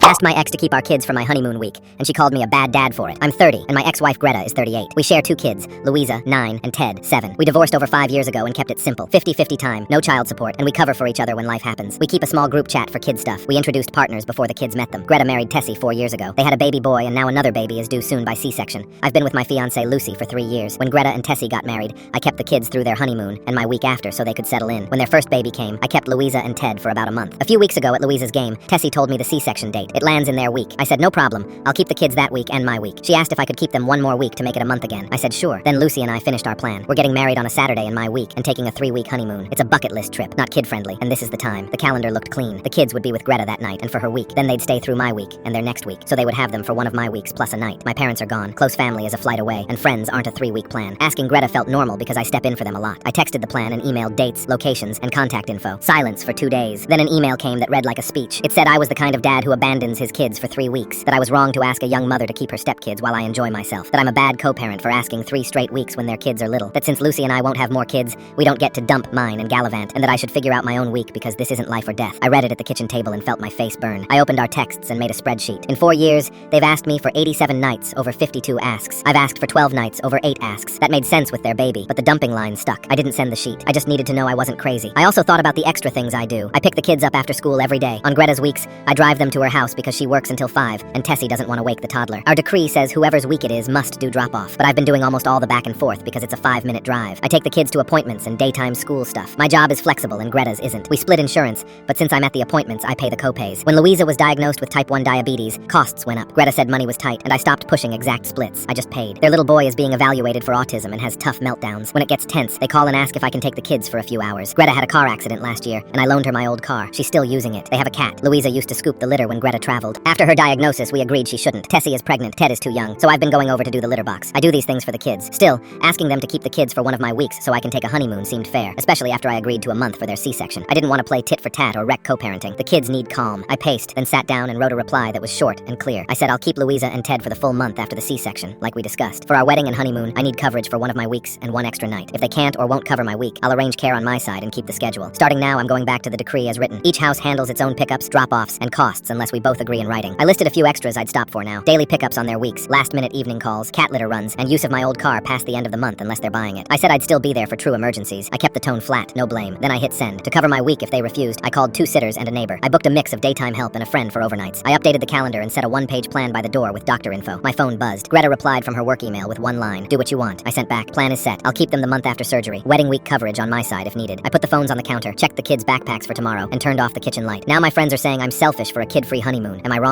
Asked my ex to keep our kids for my honeymoon week, and she called me a bad dad for it. I'm 30, and my ex-wife Greta is 38. We share 2 kids, Louisa, 9, and Ted, 7. We divorced over 5 years ago and kept it simple. 50-50 time, no child support, and we cover for each other when life happens. We keep a small group chat for kid stuff. We introduced partners before the kids met them. Greta married Tessie 4 years ago. They had a baby boy, and now another baby is due soon by C-section. I've been with my fiancée Lucy for 3 years. When Greta and Tessie got married, I kept the kids through their honeymoon, and my week after so they could settle in. When their first baby came, I kept Louisa and Ted for about a month. A few weeks ago at Louisa's game, Tessie told me the C-section date. It lands in their week. I said, no problem. I'll keep the kids that week and my week. She asked if I could keep them 1 more week to make it a month again. I said, sure. Then Lucy and I finished our plan. We're getting married on a Saturday in my week and taking a 3-week honeymoon. It's a bucket list trip, not kid-friendly, and this is the time. The calendar looked clean. The kids would be with Greta that night and for her week. Then they'd stay through my week and their next week, so they would have them for one of my weeks plus a night. My parents are gone. Close family is a flight away, and friends aren't a 3-week plan. Asking Greta felt normal because I step in for them a lot. I texted the plan and emailed dates, locations, and contact info. Silence for 2 days. Then an email came that read like a speech. It said I was the kind of dad who abandons his kids for 3 weeks, that I was wrong to ask a young mother to keep her stepkids while I enjoy myself, that I'm a bad co-parent for asking 3 straight weeks when their kids are little, that since Lucy and I won't have more kids, we don't get to dump mine and gallivant, and that I should figure out my own week because this isn't life or death. I read it at the kitchen table and felt my face burn. I opened our texts and made a spreadsheet. In 4 years, they've asked me for 87 nights over 52 asks. I've asked for 12 nights over 8 asks. That made sense with their baby, but the dumping line stuck. I didn't send the sheet. I just needed to know I wasn't crazy. I also thought about the extra things I do. I pick the kids up after school every day. On Greta's weeks, I drive them to her house because she works until 5, and Tessie doesn't want to wake the toddler. Our decree says whoever's week it is must do drop-off, but I've been doing almost all the back and forth because it's a 5-minute drive. I take the kids to appointments and daytime school stuff. My job is flexible and Greta's isn't. We split insurance, but since I'm at the appointments, I pay the co-pays. When Louisa was diagnosed with type 1 diabetes, costs went up. Greta said money was tight, and I stopped pushing exact splits. I just paid. Their little boy is being evaluated for autism and has tough meltdowns. When it gets tense, they call and ask if I can take the kids for a few hours. Greta had a car accident last year, and I loaned her my old car. She's still using it. They have a cat. Louisa used to scoop the litter when Greta traveled. After her diagnosis, we agreed she shouldn't. Tessie is pregnant. Ted is too young, so I've been going over to do the litter box. I do these things for the kids. Still, asking them to keep the kids for one of my weeks so I can take a honeymoon seemed fair, especially after I agreed to a month for their C-section. I didn't want to play tit for tat or wreck co-parenting. The kids need calm. I paced, then sat down and wrote a reply that was short and clear. I said I'll keep Louisa and Ted for the full month after the C-section, like we discussed. For our wedding and honeymoon, I need coverage for one of my weeks and 1 extra night. If they can't or won't cover my week, I'll arrange care on my side and keep the schedule. Starting now, I'm going back to the decree as written. Each house handles its own pickups, drop-offs, and costs unless we both agree in writing. I listed a few extras I'd stop for now. Daily pickups on their weeks, last-minute evening calls, cat litter runs, and use of my old car past the end of the month unless they're buying it. I said I'd still be there for true emergencies. I kept the tone flat, no blame. Then I hit send. To cover my week if they refused, I called 2 sitters and a neighbor. I booked a mix of daytime help and a friend for overnights. I updated the calendar and set a 1-page plan by the door with doctor info. My phone buzzed. Greta replied from her work email with 1 line. Do what you want. I sent back. Plan is set. I'll keep them the month after surgery. Wedding week coverage on my side if needed. I put the phones on the counter, checked the kids' backpacks for tomorrow, and turned off the kitchen light. Now my friends are saying I'm selfish for a kid-free honeymoon. Am I wrong?